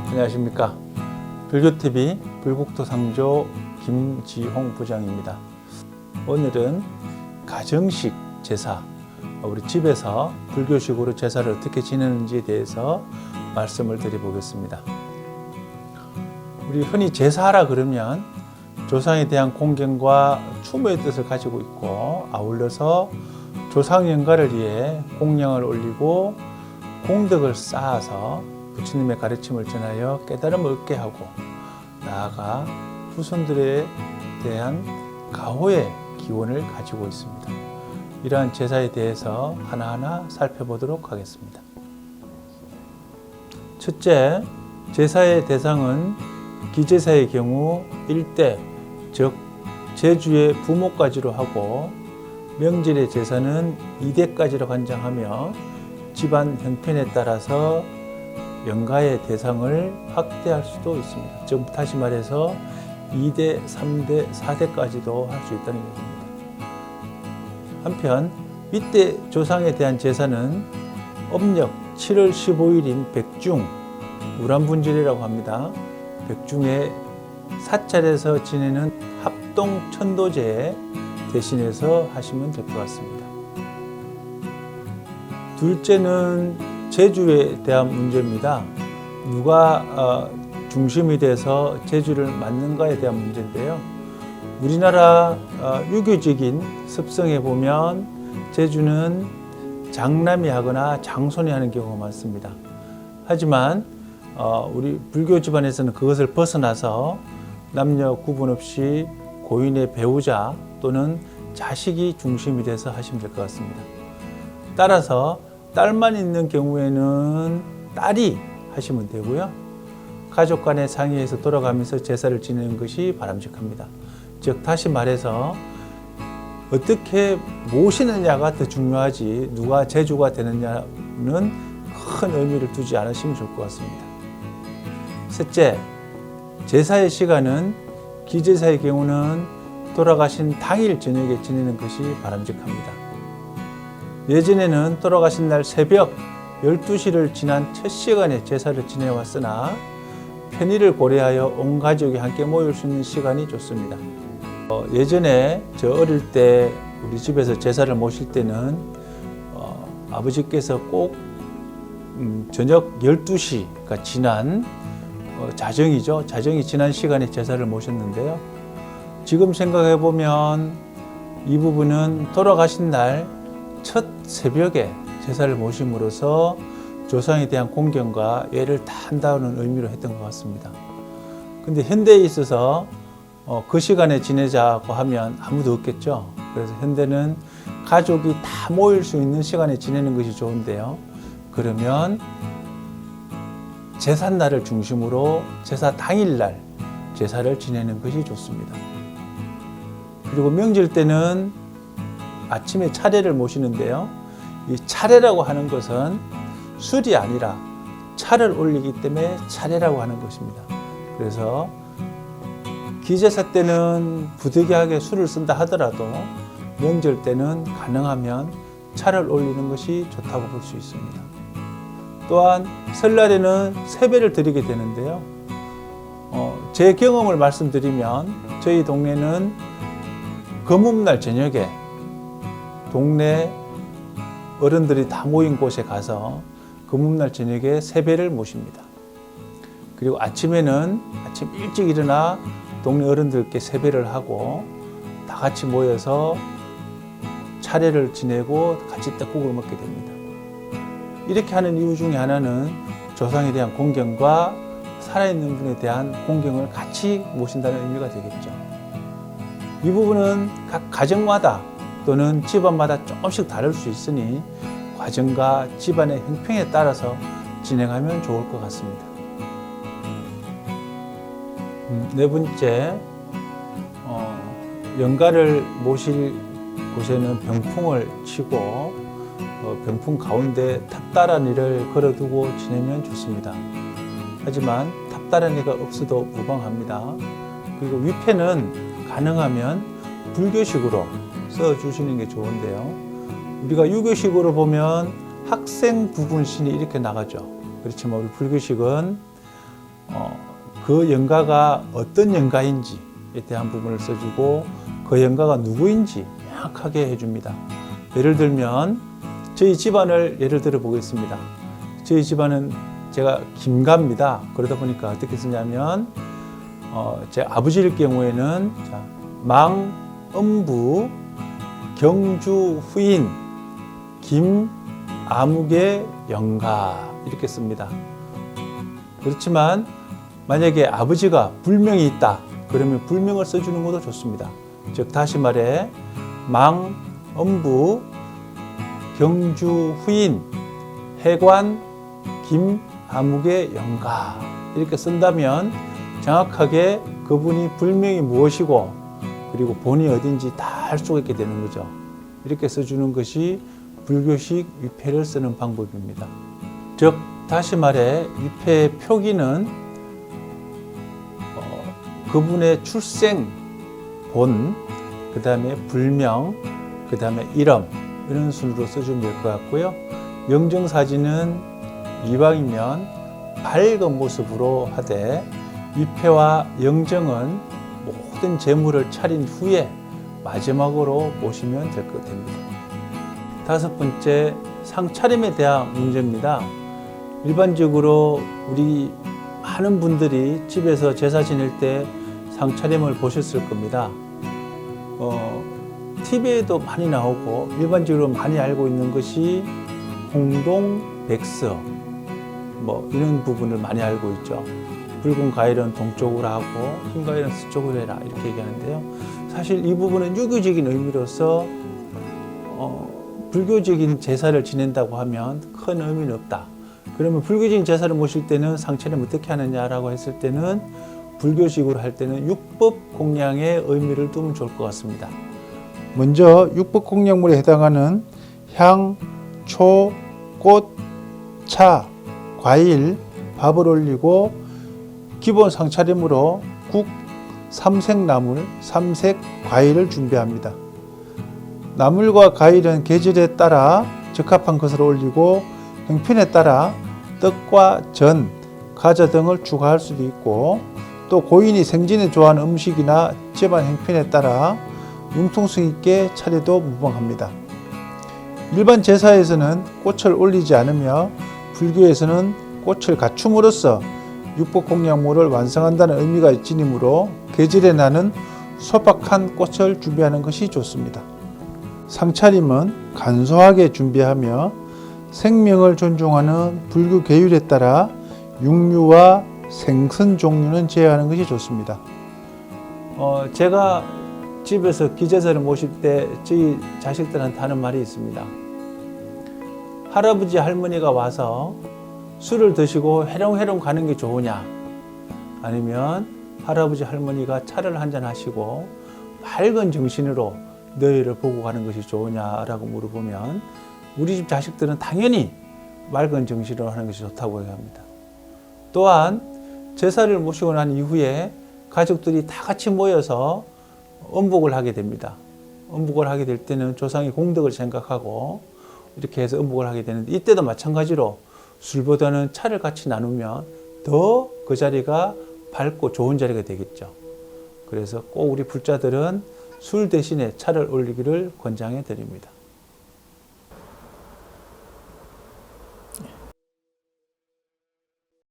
안녕하십니까. 불교TV 불국토상조 김지홍 부장입니다. 오늘은 가정식 제사, 우리 집에서 불교식으로 제사를 어떻게 지내는지에 대해서 말씀을 드려보겠습니다. 우리 흔히 제사라 그러면 조상에 대한 공경과 추모의 뜻을 가지고 있고, 아울러서 조상 영가를 위해 공양을 올리고 공덕을 쌓아서 부처님의 가르침을 전하여 깨달음을 얻게 하고, 나아가 후손들에 대한 가호의 기원을 가지고 있습니다. 이러한 제사에 대해서 하나하나 살펴보도록 하겠습니다. 첫째, 제사의 대상은 기제사의 경우 1대, 즉 제주의 부모까지로 하고, 명절의 제사는 2대까지로 관장하며 집안 형편에 따라서 영가의 대상을 확대할 수도 있습니다. 즉 다시 말해서 2대, 3대, 4대까지도 할 수 있다는 얘기입니다. 한편 윗대 조상에 대한 제사는 음력 7월 15일인 백중, 우람분절이라고 합니다. 백중에 사찰에서 지내는 합동천도제 대신해서 하시면 될 것 같습니다. 둘째는 제주에 대한 문제입니다. 누가 중심이 돼서 제주를 맡는가에 대한 문제인데요. 우리나라 유교적인 습성에 보면 제주는 장남이 하거나 장손이 하는 경우가 많습니다. 하지만 우리 불교 집안에서는 그것을 벗어나서 남녀 구분 없이 고인의 배우자 또는 자식이 중심이 돼서 하시면 될 것 같습니다. 따라서 딸만 있는 경우에는 딸이 하시면 되고요. 가족 간의 상의해서 돌아가면서 제사를 지내는 것이 바람직합니다. 즉 다시 말해서 어떻게 모시느냐가 더 중요하지 누가 제주가 되느냐는 큰 의미를 두지 않으시면 좋을 것 같습니다. 셋째, 제사의 시간은 기제사의 경우는 돌아가신 당일 저녁에 지내는 것이 바람직합니다. 예전에는 돌아가신 날 새벽 12시를 지난 첫 시간에 제사를 지내왔으나 편의를 고려하여 온 가족이 함께 모일 수 있는 시간이 좋습니다. 예전에 저 어릴 때 우리 집에서 제사를 모실 때는 아버지께서 꼭 저녁 12시가 지난 자정이죠. 자정이 지난 시간에 제사를 모셨는데요. 지금 생각해 보면 이 부분은 돌아가신 날 첫 새벽에 제사를 모심으로써 조상에 대한 공경과 예를 다 한다는 의미로 했던 것 같습니다. 근데 현대에 있어서 그 시간에 지내자고 하면 아무도 없겠죠. 그래서 현대는 가족이 다 모일 수 있는 시간에 지내는 것이 좋은데요. 그러면 제삿날을 중심으로 제사 당일날 제사를 지내는 것이 좋습니다. 그리고 명절 때는 아침에 차례를 모시는데요. 이 차례라고 하는 것은 술이 아니라 차를 올리기 때문에 차례라고 하는 것입니다. 그래서 기제사 때는 부득이하게 술을 쓴다 하더라도 명절 때는 가능하면 차를 올리는 것이 좋다고 볼 수 있습니다. 또한 설날에는 세배를 드리게 되는데요. 제 경험을 말씀드리면 저희 동네는 금음날 저녁에 동네 어른들이 다 모인 곳에 가서 금음날 저녁에 세배를 모십니다. 그리고 아침에는 아침 일찍 일어나 동네 어른들께 세배를 하고 다 같이 모여서 차례를 지내고 같이 떡국을 먹게 됩니다. 이렇게 하는 이유 중에 하나는 조상에 대한 공경과 살아있는 분에 대한 공경을 같이 모신다는 의미가 되겠죠. 이 부분은 각 가정마다 또는 집안마다 조금씩 다를 수 있으니 과정과 집안의 형편에 따라서 진행하면 좋을 것 같습니다. 네 번째, 영가를 모실 곳에는 병풍을 치고 병풍 가운데 탑다란이를 걸어두고 지내면 좋습니다. 하지만 다른 애가 없어도 무방합니다. 그리고 위패는 가능하면 불교식으로 써주시는 게 좋은데요. 우리가 유교식으로 보면 학생 부분 신이 이렇게 나가죠. 그렇지만 우리 불교식은 그 영가가 어떤 영가인지에 대한 부분을 써주고 그 영가가 누구인지 명확하게 해줍니다. 예를 들면 저희 집안을 예를 들어 보겠습니다. 저희 집안은 제가 김가입니다. 그러다 보니까 어떻게 쓰냐면 제 아버지일 경우에는 망음부 경주 후인 김아묵의 영가 이렇게 씁니다. 그렇지만 만약에 아버지가 불명이 있다 그러면 불명을 써주는 것도 좋습니다. 즉 다시 말해 망음부 경주 후인 해관 김아묵의 영가 이렇게 쓴다면 정확하게 그분이 불명이 무엇이고 그리고 본이 어딘지 다 알 수가 있게 되는 거죠. 이렇게 써주는 것이 불교식 위패를 쓰는 방법입니다. 즉 다시 말해 위패의 표기는 그분의 출생, 본, 그 다음에 불명, 그 다음에 이름 이런 순으로 써주면 될 것 같고요. 영정사진은 이왕이면 밝은 모습으로 하되 위패와 영정은 모든 재물을 차린 후에 마지막으로 모시면 될 것 됩니다. 다섯 번째, 상차림에 대한 문제입니다. 일반적으로 우리 많은 분들이 집에서 제사 지낼 때 상차림을 보셨을 겁니다. TV에도 많이 나오고 일반적으로 많이 알고 있는 것이 홍동, 백서 이런 부분을 많이 알고 있죠. 붉은 과일은 동쪽으로 하고 흰 과일은 서쪽으로 해라 이렇게 얘기하는데요. 사실 이 부분은 유교적인 의미로서 불교적인 제사를 지낸다고 하면 큰 의미는 없다. 그러면 불교적인 제사를 모실 때는 상차림 어떻게 하느냐라고 했을 때는 불교식으로 할 때는 육법 공양의 의미를 두면 좋을 것 같습니다. 먼저 육법 공양물에 해당하는 향, 초, 꽃, 차, 과일, 밥을 올리고 기본 상차림으로 국, 삼색 나물, 삼색 과일을 준비합니다. 나물과 과일은 계절에 따라 적합한 것을 올리고 형편에 따라 떡과 전, 과자 등을 추가할 수도 있고 또 고인이 생전에 좋아하는 음식이나 집안 형편에 따라 융통성 있게 차려도 무방합니다. 일반 제사에서는 꽃을 올리지 않으며 불교에서는 꽃을 갖춤으로써 육법 공양물을 완성한다는 의미가 지니므로 계절에 나는 소박한 꽃을 준비하는 것이 좋습니다. 상차림은 간소하게 준비하며 생명을 존중하는 불교 계율에 따라 육류와 생선 종류는 제외하는 것이 좋습니다. 제가 집에서 기제사를 모실 때 저희 자식들한테 하는 말이 있습니다. 할아버지 할머니가 와서 술을 드시고 해롱해롱 가는 게 좋으냐 아니면 할아버지 할머니가 차를 한잔 하시고 맑은 정신으로 너희를 보고 가는 것이 좋으냐라고 물어보면 우리 집 자식들은 당연히 맑은 정신으로 하는 것이 좋다고 얘기합니다. 또한 제사를 모시고 난 이후에 가족들이 다 같이 모여서 음복을 하게 됩니다. 음복을 하게 될 때는 조상의 공덕을 생각하고 이렇게 해서 음복을 하게 되는데 이때도 마찬가지로 술보다는 차를 같이 나누면 더 그 자리가 밝고 좋은 자리가 되겠죠. 그래서 꼭 우리 불자들은 술 대신에 차를 올리기를 권장해 드립니다.